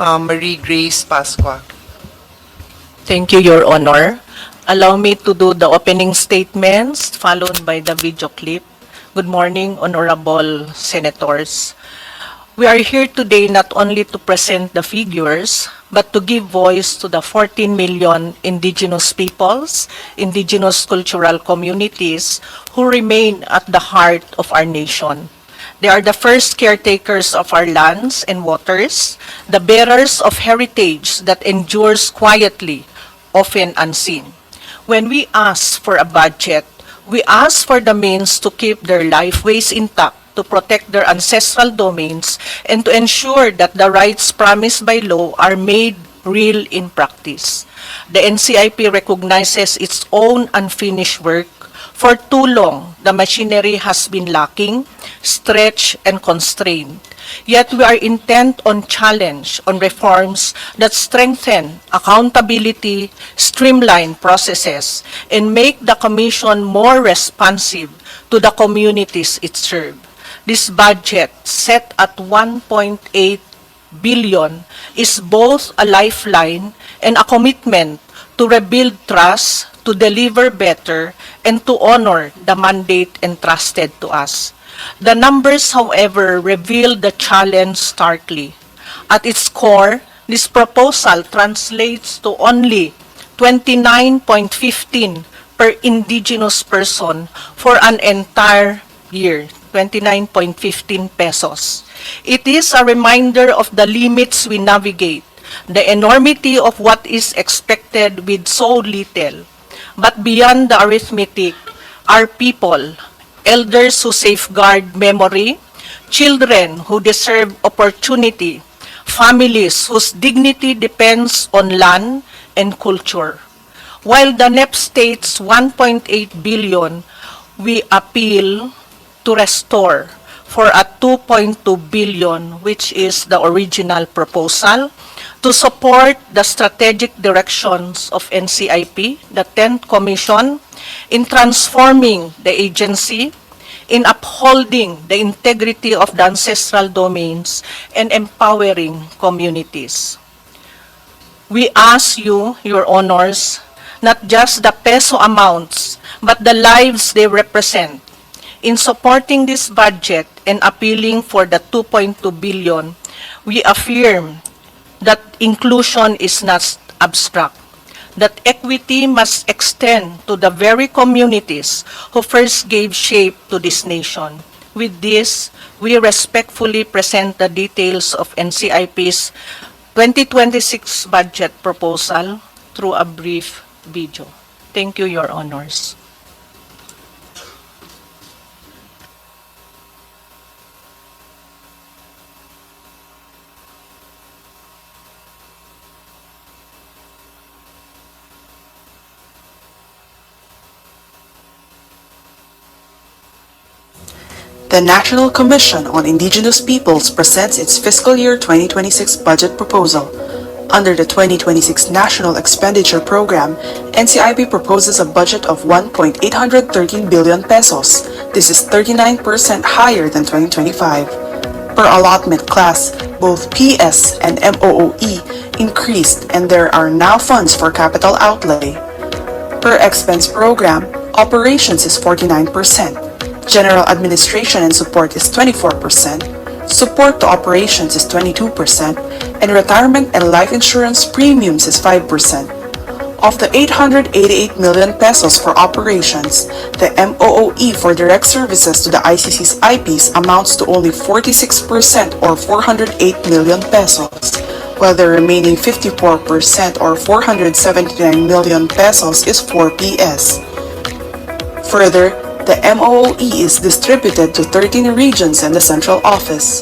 Marie Grace Pasqua. Thank you, Your Honor. Allow me to do the opening statements followed by the video clip. Good morning, Honorable Senators. We are here today not only to present the figures, but to give voice to the 14 million indigenous peoples, indigenous cultural communities who remain at the heart of our nation. They are the first caretakers of our lands and waters, the bearers of heritage that endures quietly, often unseen. When we ask for a budget, we ask for the means to keep their lifeways intact, to protect their ancestral domains, and to ensure that the rights promised by law are made real in practice. The NCIP recognizes its own unfinished work. For too long, the machinery has been lacking, stretched, and constrained. Yet we are intent on challenge, on reforms that strengthen accountability, streamline processes, and make the Commission more responsive to the communities it serves. This budget, set at 1.8 billion, is both a lifeline and a commitment to rebuild trust, to deliver better, and to honor the mandate entrusted to us. The numbers, however, reveal the challenge starkly. At its core, this proposal translates to only 29.15 per indigenous person for an entire year, 29.15 pesos. It is a reminder of the limits we navigate, the enormity of what is expected with so little. But beyond the arithmetic are people, elders who safeguard memory, children who deserve opportunity, families whose dignity depends on land and culture. While the NEP states 1.8 billion, we appeal to restore for a 2.2 billion, which is the original proposal, to support the strategic directions of NCIP, the 10th Commission, in transforming the agency, in upholding the integrity of the ancestral domains, and empowering communities. We ask you, Your Honors, not just the peso amounts, but the lives they represent. In supporting this budget and appealing for the 2.2 billion, we affirm that inclusion is not abstract, that equity must extend to the very communities who first gave shape to this nation. With this, we respectfully present the details of NCIP's 2026 budget proposal through a brief video. Thank you, Your Honors. The National Commission on Indigenous Peoples presents its fiscal year 2026 budget proposal. Under the 2026 National Expenditure Program, NCIP proposes a budget of 1.813 billion pesos. This is 39% higher than 2025. Per allotment class, both PS and MOOE increased, and there are now funds for capital outlay. Per expense program, operations is 49%. General administration and support is 24%, support to operations is 22%, and retirement and life insurance premiums is 5%. Of the 888 million pesos for operations, the MOOE for direct services to the ICC's IPs amounts to only 46% or 408 million pesos, while the remaining 54% or 479 million pesos is for PS. Further, the MOOE is distributed to 13 regions and the central office.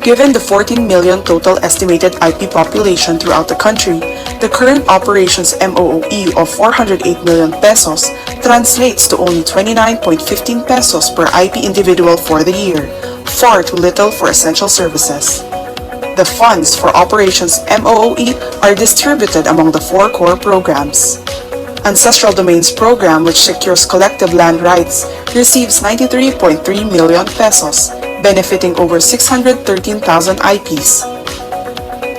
Given the 14 million total estimated IP population throughout the country, the current operations MOOE of 408 million pesos translates to only 29.15 pesos per IP individual for the year, far too little for essential services. The funds for operations MOOE are distributed among the 4 core programs. Ancestral Domains Program, which secures collective land rights, receives 93.3 million pesos, benefiting over 613,000 IPs.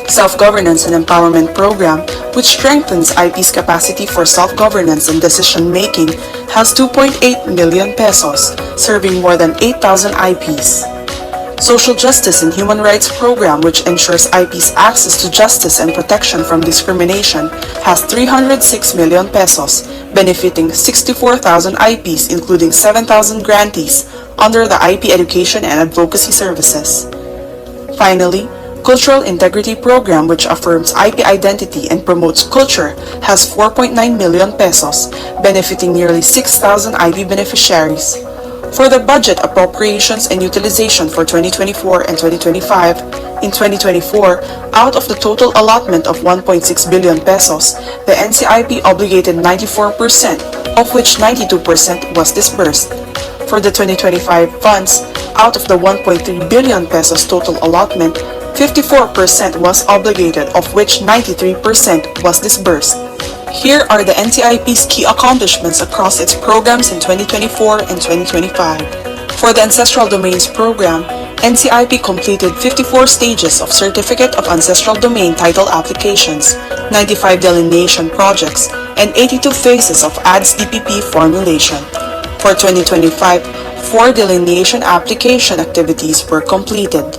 Self-Governance and Empowerment Program, which strengthens IP's capacity for self-governance and decision-making, has 2.8 million pesos, serving more than 8,000 IPs. Social Justice and Human Rights Program, which ensures IP's access to justice and protection from discrimination, has 306 million pesos, benefiting 64,000 IPs, including 7,000 grantees under the IP Education and Advocacy Services. Finally, Cultural Integrity Program, which affirms IP identity and promotes culture, has 4.9 million pesos, benefiting nearly 6,000 IP beneficiaries. For the budget appropriations and utilization for 2024 and 2025, in 2024, out of the total allotment of 1.6 billion pesos, the NCIP obligated 94%, of which 92% was disbursed. For the 2025 funds, out of the 1.3 billion pesos total allotment, 54% was obligated, of which 93% was disbursed. Here are the NCIP's key accomplishments across its programs in 2024 and 2025. For the Ancestral Domains Program, NCIP completed 54 stages of Certificate of Ancestral Domain title applications, 95 delineation projects, and 82 phases of ADS DPP formulation. For 2025, 4 delineation application activities were completed.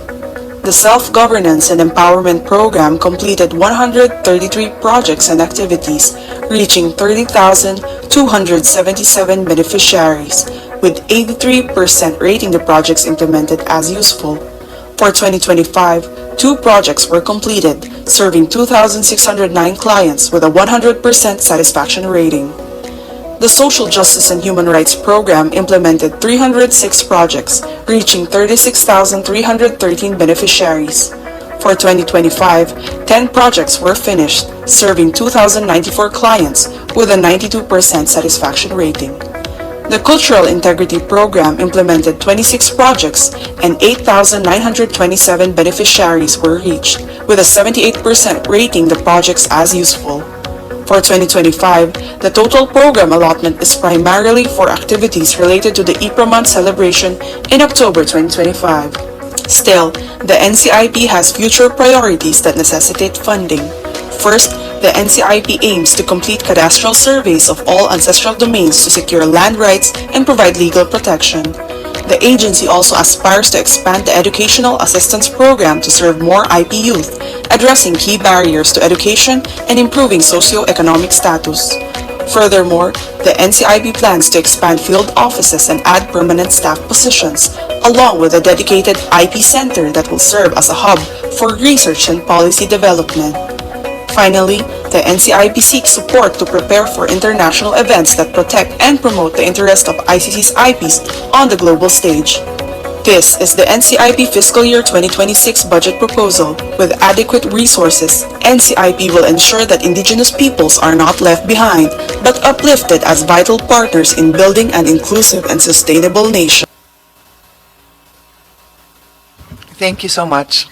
The Self-Governance and Empowerment Program completed 133 projects and activities, reaching 30,277 beneficiaries, with 83% rating the projects implemented as useful. For 2025, 2 projects were completed, serving 2,609 clients with a 100% satisfaction rating. The Social Justice and Human Rights Program implemented 306 projects, reaching 36,313 beneficiaries. For 2025, 10 projects were finished, serving 2,094 clients with a 92% satisfaction rating. The Cultural Integrity Program implemented 26 projects and 8,927 beneficiaries were reached, with a 78% rating the projects as useful. For 2025, the total program allotment is primarily for activities related to the IPRA Month celebration in October 2025. Still, the NCIP has future priorities that necessitate funding. First, the NCIP aims to complete cadastral surveys of all ancestral domains to secure land rights and provide legal protection. The agency also aspires to expand the Educational Assistance Program to serve more IP youth, addressing key barriers to education and improving socio-economic status. Furthermore, the NCIP plans to expand field offices and add permanent staff positions, along with a dedicated IP center that will serve as a hub for research and policy development. Finally, the NCIP seeks support to prepare for international events that protect and promote the interest of ICC's IPs on the global stage. This is the NCIP Fiscal Year 2026 budget proposal. With adequate resources, NCIP will ensure that Indigenous peoples are not left behind, but uplifted as vital partners in building an inclusive and sustainable nation. Thank you so much.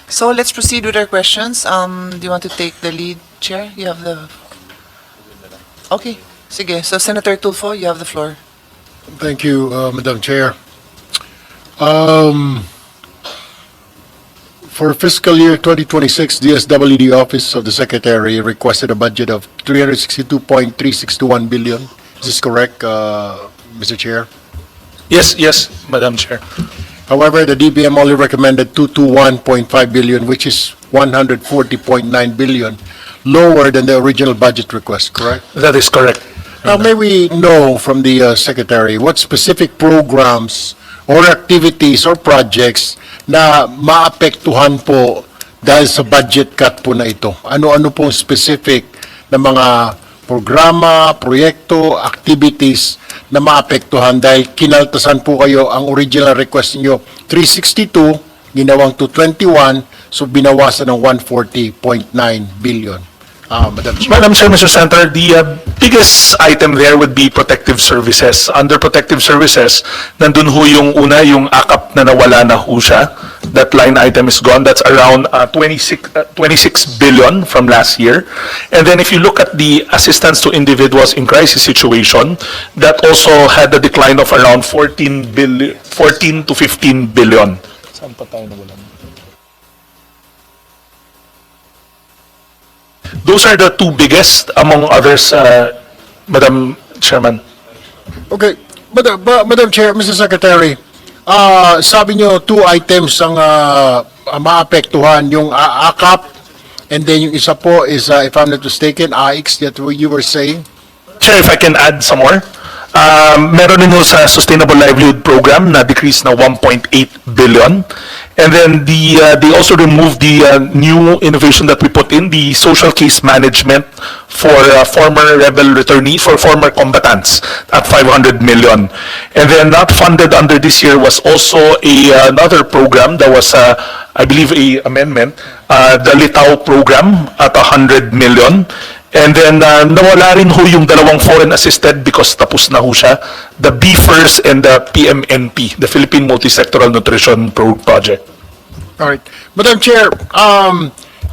So let's proceed with our questions. Do you want to take the lead, Chair? You have the... Okay, sige. So Senator Tulfo, you have the floor. Thank you, Madam Chair. For fiscal year 2026, DSWD Office of the Secretary requested a budget of 362.3621 billion. Is this correct, Mr. Chair? Yes, Madam Chair. However, the DBM only recommended 221.5 billion, which is 140.9 billion, lower than the original budget request, correct? That is correct. Now, may we know from the Secretary what specific programs or activities or projects na maapektuhan po dahil sa budget cut po na ito? Ano-ano pong specific na mga programa, proyekto, activities na maapektuhan dahil kinaltasan po kayo ang original request niyo 362, ginawang 221, so binawasan ng 140.9 billion. Madam Chair. Madam Chair, Mr. Senator, the biggest item there would be protective services. Under protective services, nandun ho yung una, yung AKAP na nawala na ho siya. That line item is gone. That's around 26 billion from last year. And then if you look at the assistance to individuals in crisis situation, that also had a decline of around 14 to 15 billion. Saan pa tayo nawala? Those are the two biggest among others, Madam Chairman. Okay, Madam Chair, Mr. Secretary, sabi nyo, two items ang maapektuhan, yung AKAP, and then yung isa po is, if I'm not mistaken, AIX, that you were saying? Chair, if I can add some more. Meron din ho sa Sustainable Livelihood Program na decrease na 1.8 billion. And then they also removed the new innovation that we put in, the social case management for former rebel returnee, for former combatants at 500 million. And then not funded under this year was also another program that was, I believe, a amendment, the Litaw program at 100 million. And then, nawala rin ho yung dalawang foreign assisted because tapos na ho siya, the BFIRS and the PMNP, the Philippine Multisectoral Nutrition Project. Alright. Madam Chair,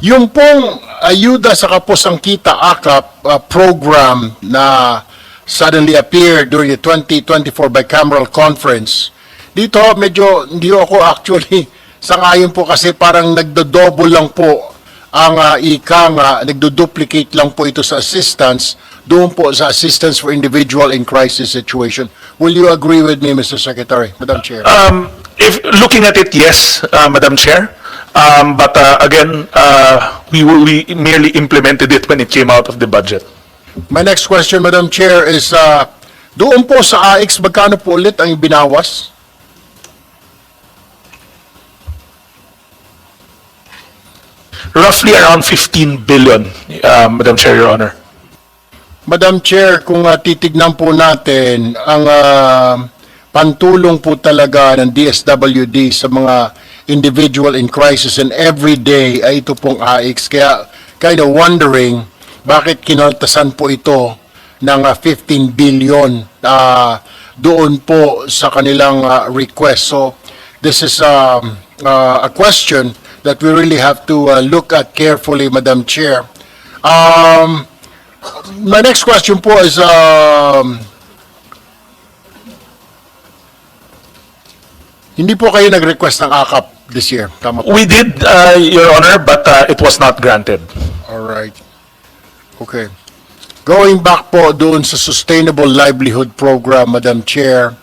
yung pong ayuda sa kapos ang kita AKAP program na suddenly appeared during the 2024 bicameral conference, dito medyo hindi ako actually sangayon po kasi parang nagdo-double lang po ang nagdo-duplicate lang po ito sa assistance doon po sa assistance for individual in crisis situation. Will you agree with me, Mr. Secretary, Madam Chair? If looking at it, yes, Madam Chair. But again, we merely implemented it when it came out of the budget. My next question, Madam Chair, is doon po sa AIX, magkano po ulit ang binawas? Roughly around 15 billion, Madam Chair, Your Honor. Madam Chair, kung titignan po natin ang pantulong po talaga ng DSWD sa mga individual in crisis and everyday ay ito pong AIX. Kaya kind of wondering bakit kinaltasan po ito ng 15 billion doon po sa kanilang request. So this is a question that we really have to look at carefully, Madam Chair. My next question po is, hindi po kayo nag-request ng AKAP this year, tama po? We did, Your Honor, but it was not granted. All right. Okay. Going back po doon sa Sustainable Livelihood Program, Madam Chair,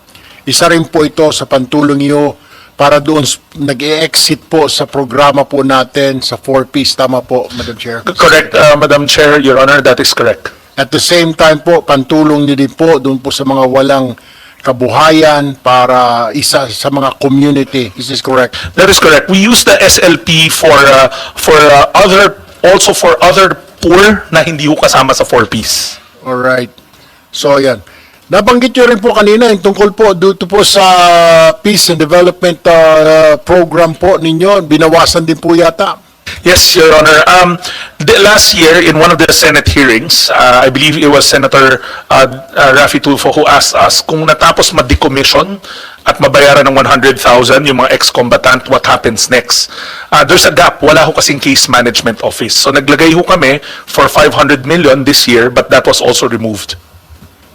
isa rin po ito sa pantulong niyo para doon nag-e-exit po sa programa po natin sa 4Ps. Tama po, Madam Chair? Correct, Madam Chair, Your Honor, that is correct. At the same time po, pantulong niyo din po doon po sa mga walang kabuhayan para isa sa mga community. Is this correct? That is correct. We use the SLP for other poor na hindi ko kasama sa 4Ps. All right. So, yan. Nabanggit nyo rin po kanina yung tungkol po dito po sa Peace and Development Program po ninyo. Binawasan din po yata. Yes, Your Honor. Last year, in one of the Senate hearings, I believe it was Senator Raffy Tulfo who asked us kung natapos ma-decommission at mabayaran ng 100,000 yung mga ex-combatant, what happens next? There's a gap. Wala ho kasing case management office. So naglagay ho kami for 500 million this year, but that was also removed.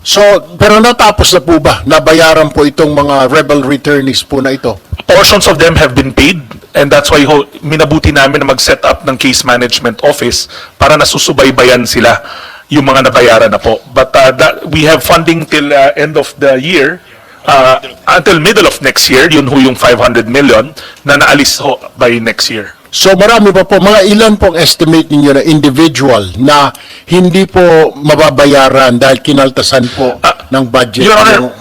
So, pero natapos na po ba? Nabayaran po itong mga rebel returnees po na ito? Portions of them have been paid, and that's why minabuti namin na mag-set up ng case management office para nasusubaybayan sila yung mga nabayaran na po. But we have funding till end of the year, until middle of next year, yun ho yung 500 million na naalis ho by next year. So marami pa po, mga ilan pong estimate ninyo na individual na hindi po mababayaran dahil kinaltasan po ng budget? Your Honor,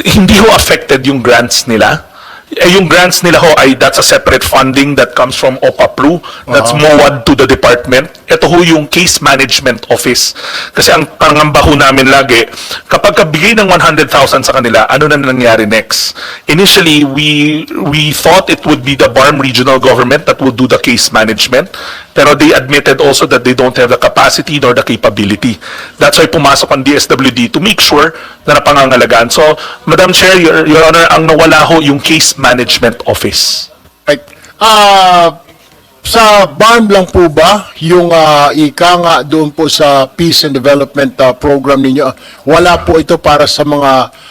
hindi ho affected yung grants nila. Yung grants nila ho ay that's a separate funding that comes from OPAPRU. That's MOAD to the department. Ito ho yung case management office. Kasi ang pangamba ho namin lagi, kapag kabigay ng 100,000 sa kanila, ano na nangyari next? Initially, we thought it would be the BARM regional government that would do the case management. Pero they admitted also that they don't have the capacity nor the capability. That's why pumasok ang DSWD to make sure na napangangalagaan. So, Madam Chair, Your Honor, ang nawala ho yung case management office. Right. Sa BARM lang po ba yung ika nga doon po sa Peace and Development Program ninyo? Wala po ito para sa mga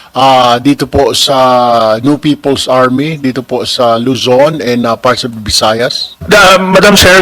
dito po sa New People's Army, dito po sa Luzon and parts of Visayas? Madam Chair,